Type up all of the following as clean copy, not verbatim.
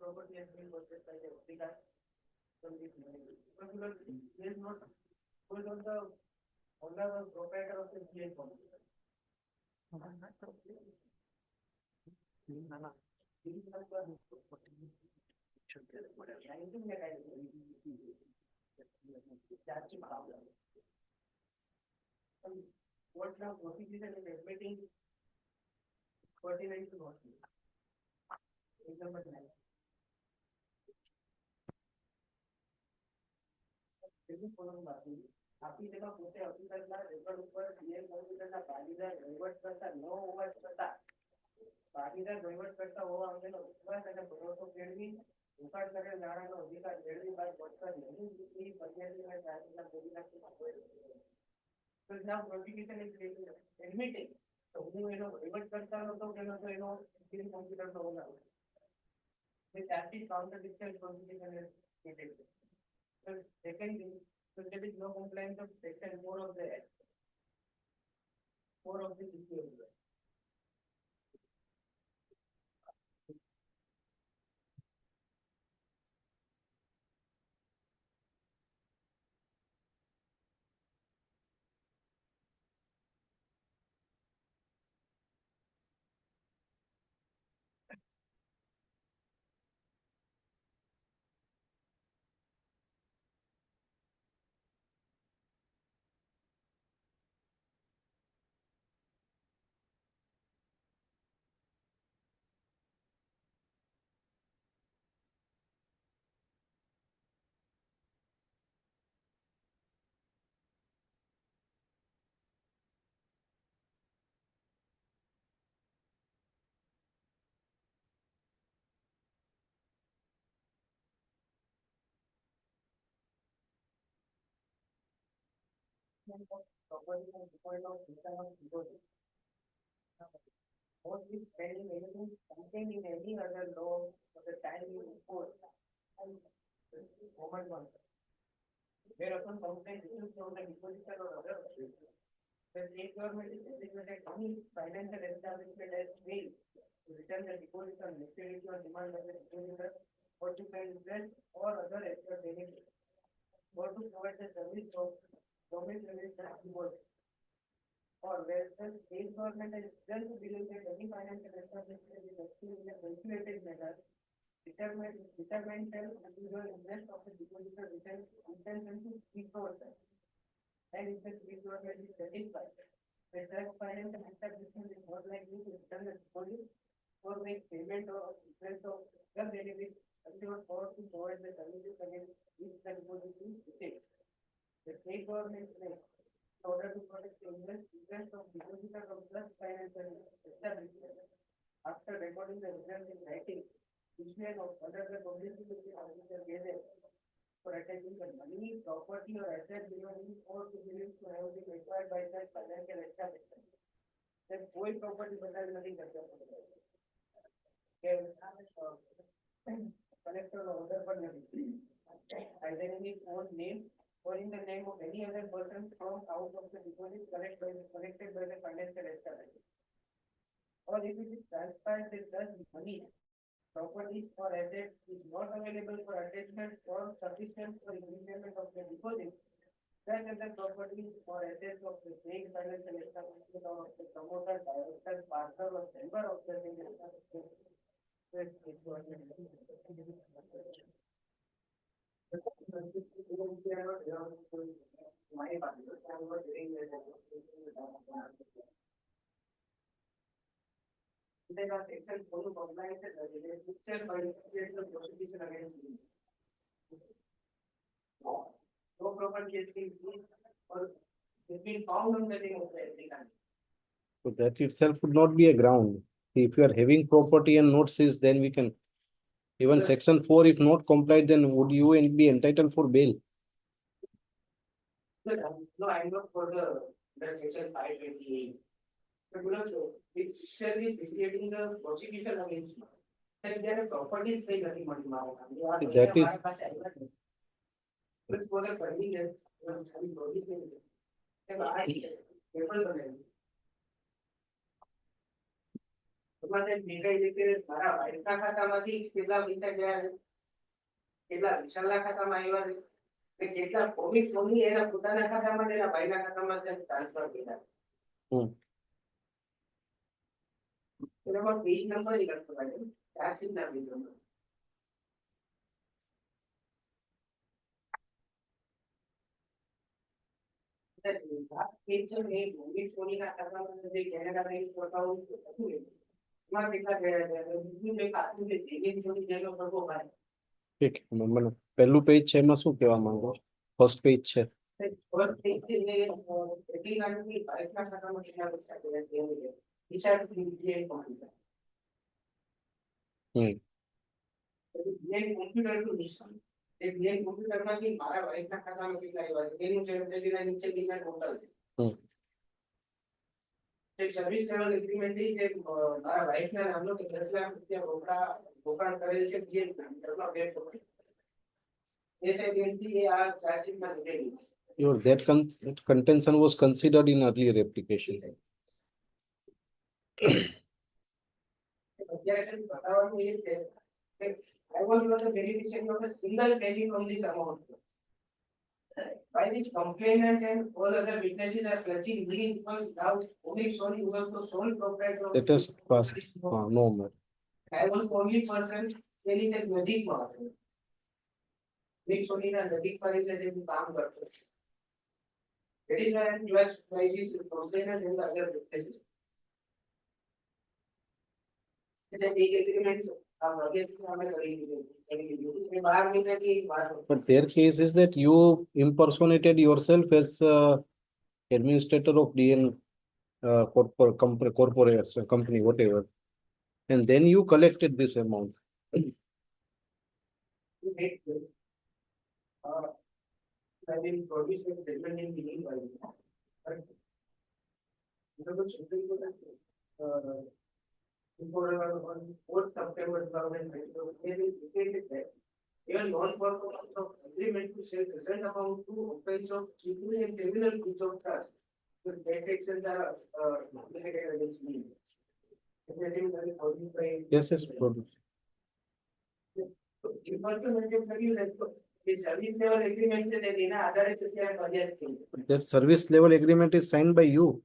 property has been purchased by the applicant from this money. Because there is not goes on the owner or proprietor of the GI company. What now prosecution is admitting pertinent to not example 9. આપી તેમાં પોતે ઓફિસરના record ઉપર CM કોમ્પ્યુટરના ભાગીદાર વહીવટ કરતા ન હોવા છતાં ભાગીદાર વહીવટ કરતા હોવા અંગેનો વિશ્વાસ અને ભરોસો કેળવી ઉપાડ કરેલ નાણાંનો અધિકાર મેળવી બાદ વળતર નહીં ચૂકવી ફરિયાદીને જાહેરના બોલી નાખી. So now prosecution is admitting. So હું એનો વહીવટ કરતા નતો કે નતો એનો CM કોમ્પ્યુટરનો હોનાર. The tacit contradiction prosecution is stated. So secondly, so there is no compliance of section 4 of the Act. 4 of the DPA. What is pending anything contained in any other law for the time you report? Moment one. There are some complaints from the depositor or other. The state government is designated any financial establishment as failed to return the deposit on maturity or demand of the depositor or to pay interest or other extra benefit or to provide the service of government deposit. Or where the state government is just to believe that any financial establishment is acting in a regulated manner, determined usual interest of the depositor returns intention to recover them. And if the state government is satisfied, the such financial establishment is not likely to return the deposit or make payment or interest of the benefit until or to provide the services against which the deposit is retained. The state government may, in order to protect the interest of depositor of such financial establishment, after recording the result in writing, issuance of under the publicity officer gathered for attaching the money, property or asset belonging or to believe to have been acquired by such financial establishment. Then कोई property बदल नहीं करता collector order पर नहीं either in his own name or in the name of any other person from out of the deposit collected by the financial establishment. Or if it is transpired that thus money, property or asset is not available for attachment or sufficient for repayment of the deposit, then the property or assets of the same financial establishment or of the promoter, director, partner or member of the same establishment. Then our section follow compliance and picture by the prosecution against you. No property has been seized or has been found on the name of the applicant. So that itself would not be a ground. If you are having property and not seized, then we can. Even section 4, if not complied, then would you be entitled for bail? No, I'm not for the section 528. But you know, it shall be creating the prosecution against you. Then there are properties like nothing money. That is. But for the convenience, તમારે ભેગા રીતે મારા વાઈફના ખાતામાંથી કેટલા પૈસા ગયા છે, કેટલા વિશાલના ખાતામાં આવ્યા છે, અને કેટલા ભૌમિક સોની એના પોતાના ખાતામાં એના ભાઈના ખાતામાં ટ્રાન્સફર કર્યા. એનામાં પેજ નંબર જ લખતો હોય છે, ચાર્જશીટના પેજ નંબર. પેજ છે ને, એ ભૌમિક સોનીના ખાતામાં જે કેનેડા બેંક એકાઉન્ટ હતું એમાં કેટલા ગયા છે, બીજું જે ખાતું છે જેની સોની જેનો ભરવો ભાઈ. ઠીક મને પહેલું પેજ છે એમાં શું કહેવા માંગો? ફર્સ્ટ પેજ છે ફર્સ્ટ પેજ છે જે એટલી નાની બાઇકના ખાતામાં કેટલા પૈસા ગયા છે એવું છે. વિચાર બીજે કોમ્પ્યુટર કોમ્પ્યુટર નિશાન એ બીએ કોમ્પ્યુટરમાંથી મારા વાઈફના ખાતામાં કેટલા આવ્યા છે એનું છે નીચે ડિમાન્ડ ટોટલ છે. સર્વિસ લેવલ એગ્રીમેન્ટ છે મારા વાઈફના નામનો 10 લાખ રૂપિયા રોકાણ કરેલ છે બીએ કોમ્પ્યુટરમાં બેટ હતો. એસે બેનથી એ આ ચાર્જિંગમાં લીધેલી છે. that contention was considered in earlier application. I was not a verification of a single penny from this amount. By this complainant and all other witnesses are clutching green because now only Sony was the sole proprietor of Let us pass. No more. I was the only person તેની જે નજીકમાં હતો. Big Sony ના નજીક પરિષદે હું કામ કરતો. That is why I am blessed by this complainant and the other witnesses. But their case is that you impersonated yourself as administrator of DN company, whatever, and then you collected this amount. On 4th September 2022, they will indicate that even non-performance of agreement to sell present amount to offense of civil and criminal breach of trust. So that actions are nominated against me. Yes, yes, produce. The service level agreement that in other That service level agreement is signed by you.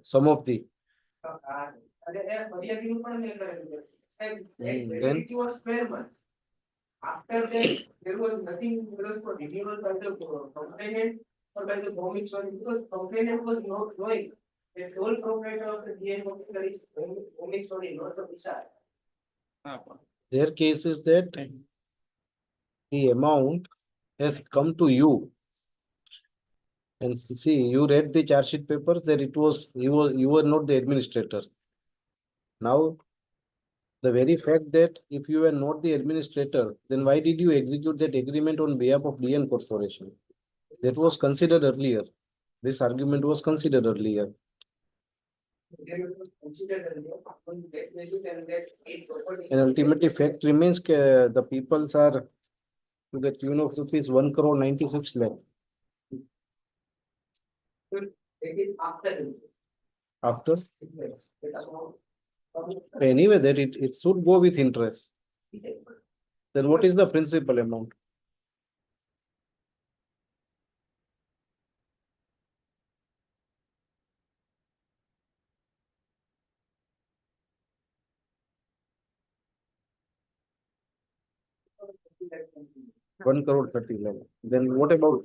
Some of the. Then it was 12 months. After that, there was nothing for renewal by the complainant or by the Bhomik Soni because complainant was not knowing. The sole proprietor of the DN computer is Bhomik Soni, not the Vishal. Their case is that the amount has come to you. And see, you read the charge sheet papers that it was you were not the administrator. Now, the very fact that if you were not the administrator, then why did you execute that agreement on behalf of DN Corporation? That was considered earlier. This argument was considered earlier. And ultimately, fact remains the peoples are to the tune of rupees 1,96 lakh. After? Anyway, that it should go with interest. Then what is the principal amount? One crore 30 lakh. Then what about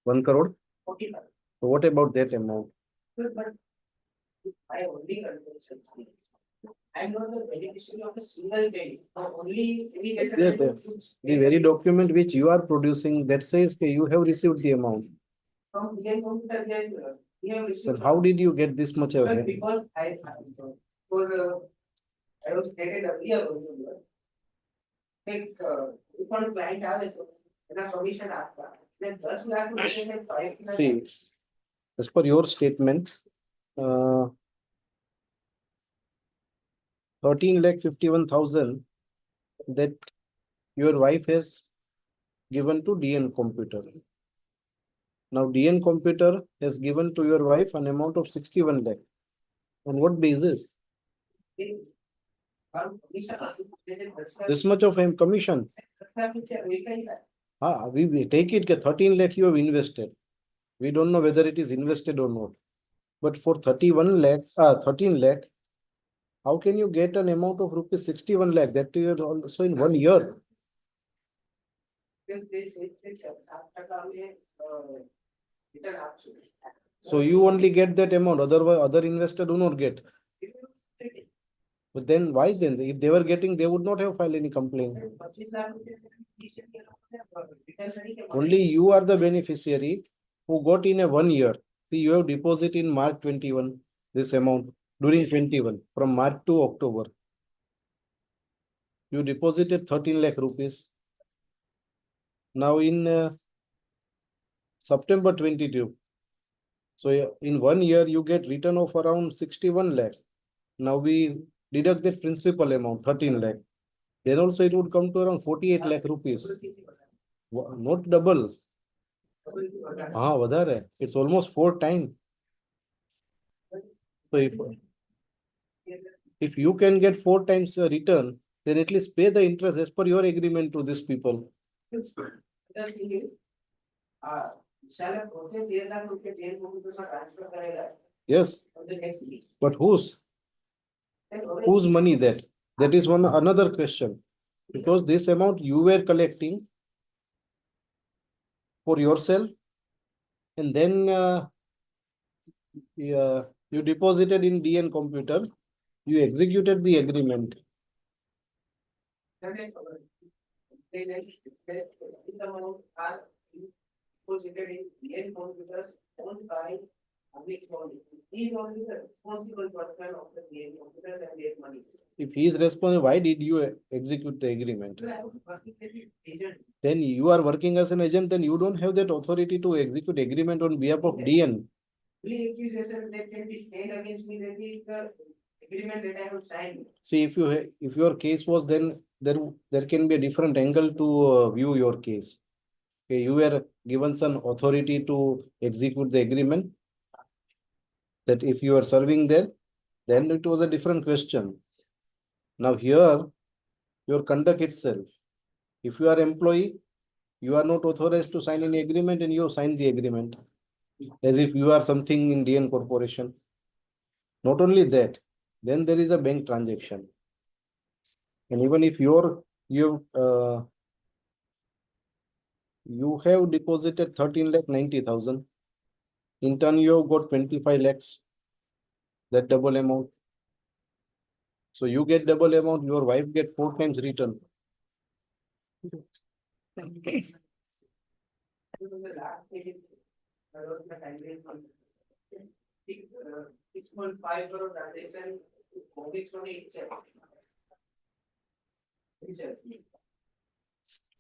1 crore? So what about that amount? I only I'm not the beneficiary of a single penny. Only the very document which you are producing that says that you have received the amount. From DN computer, yes, we have received. Then how did you get this much of it? Because I was stated earlier. Take different client આવે છે એના commission આપતા એટલે 10 લાખ રૂપિયા See, as per your statement, 13,51,000 that your wife has given to DN Computer. Now DN Computer has given to your wife an amount of 61 lakh. On what basis? This much of commission. We take it that 13 lakh you have invested. We don't know whether it is invested or not. But for 31 lakhs, 13 lakh, how can you get an amount of rupees 61 lakh? That is also in 1 year. So you only get that amount, otherwise other investor do not get. But then why then? If they were getting, they would not have filed any complaint. Only you are the beneficiary who got in a 1 year. See, you have deposit in March 21, this amount during 21, from March to October. You deposited 13 lakh rupees. Now in September 22. So in 1 year, you get return of around 61 lakh. Now we deduct the principal amount, 13 lakh. Then also it would come to around 48 lakh rupees. Not double. Vadare. It's almost 4 times. So if you can get 4 times return, then at least pay the interest as per your agreement to these people. Yes. But whose money that? That is another question. Because this amount you were collecting for yourself, and then you deposited in DN computer, you executed the agreement. If he is responsible, why did you execute the agreement? Then you are working as an agent, then you don't have that authority to execute agreement on behalf of DN. See, if your case was, then there can be a different angle to view your case. Okay, you were given some authority to execute the agreement. That if you are serving there, then it was a different question. Now here, your conduct itself. If you are employee, you are not authorized to sign any agreement, and you have signed the agreement as if you are something in DN corporation. Not only that, then there is a bank transaction. And even if you have deposited 13,90,000, in turn you have got 25 lakhs, that double amount. So you get double amount, your wife get 4 times return.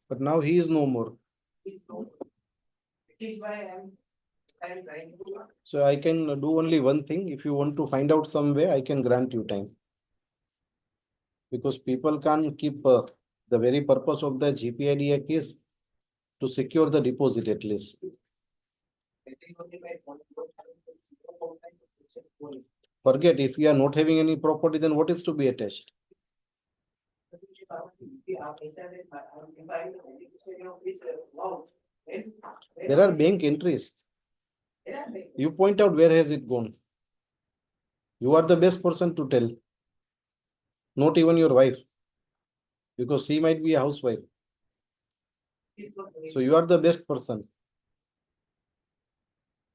But now he is no more. So I can do only one thing. If you want to find out some way, I can grant you time. Because people can't keep the very purpose of the GPID Act is to secure the deposit at least. Forget, if you are not having any property, then what is to be attached? There are bank entries. You point out where has it gone. You are the best person to tell. Not even your wife. Because she might be a housewife. So you are the best person.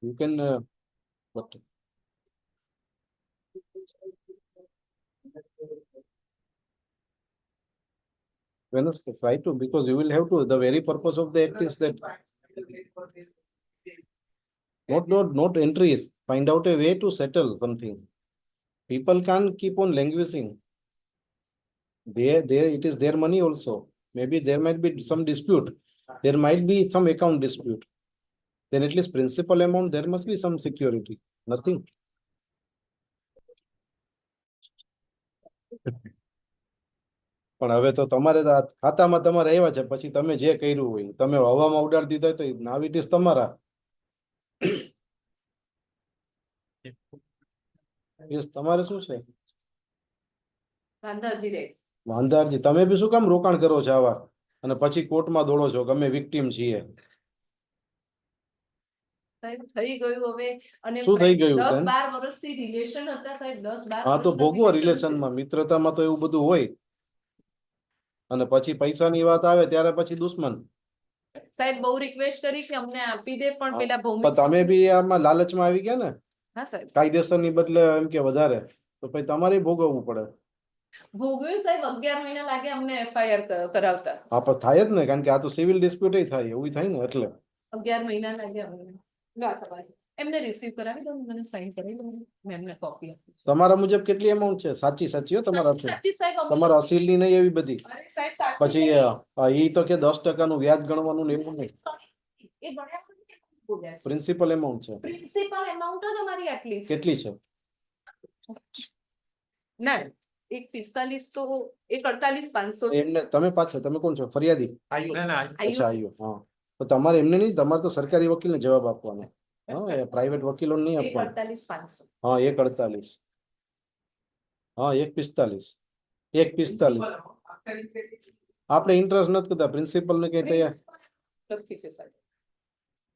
You can what? Wednesday, try to, because you will have to, the very purpose of the act is that not entries. Find out a way to settle something. People can't keep on languishing. It is their money also. Maybe there might be some dispute. There might be some account dispute. Then at least principal amount, there must be some security. Nothing. પણ હવે તો તમારે ખાતામાં તમારે આવ્યા છે, પછી તમે જે કર્યું હોય, તમે હવામાં ઉડાડી દીધા તો નાવ ઇટ ઇઝ તમારા. તમારે શું છે? વાંધા અરજી રે. વાંધા અરજી તમે બી શું કામ રોકાણ કરો છો આવા અને પછી કોર્ટમાં દોડો છો કે અમે વિક્ટીમ છીએ? સાહેબ થઈ ગયું હવે. અને શું થઈ ગયું 10-12 બેન? વર્ષથી રિલેશન હતા સાહેબ, 10-12 હા તો વર્ષના ભોગવો relation રિલેશનમાં, મિત્રતામાં તો એવું બધું હોય અને પછી પૈસાની વાત આવે ત્યારે પછી દુશ્મન. સાહેબ બહુ રિક્વેસ્ટ કરી કે અમને આપી દે, પણ પેલા પણ ભૌમિક તમે બી આમાં લાલચમાં આવી ગયા ને, હા સાહેબ કાયદેસરની બદલે એમ કે વધારે, તો પછી તમારે ભોગવવું પડે. ભોગવ્યું સાહેબ, 11 મહિના લાગે અમને FIR કરાવતા. હા પણ થાય જ ને, કારણ કે આ તો સિવિલ ડિસ્પ્યુટ થાય, એવું થાય ને. એટલે 11 મહિના લાગે અમને. લા તમારી એમને રિસીવ કરાવી દો, મને સાઈન કરી દો, મેં એમને કોપી આપી. તમારા મુજબ કેટલી અમાઉન્ટ છે? સાચી સાચી હો તમારા, સાચી સાહેબ, અમે તમારા અસીલની નહીં એવી બધી. અરે સાહેબ સાચી પછી નહીં. ઈ તો કે 10% વ્યાજ ગણવાનું ને એવું નહીં. એ ગણ્યા પછી બોલ્યા છે. પ્રિન્સિપલ એમાઉન્ટ છે. પ્રિન્સિપલ એમાઉન્ટ જ અમારી આટલી છે. કેટલી છે? ના, એક 45 તો એક 48,500 એમને તમે પાછા તમે કોણ છો? ફરિયાદી? અચ્છા, આયો. હા તો તમારે એમને નહીં, તમારે તો સરકારી વકીલને જવાબ આપવાનો. હા, પ્રાઇવેટ વકીલોને નહીં આપવાનો. 48,500. હા, 148. હા, 145. 145. આપણે ઇન્ટરેસ્ટ નથી કરતા, પ્રિન્સિપલ ને કઈ તૈયાર. ઠીક છે સાહેબ.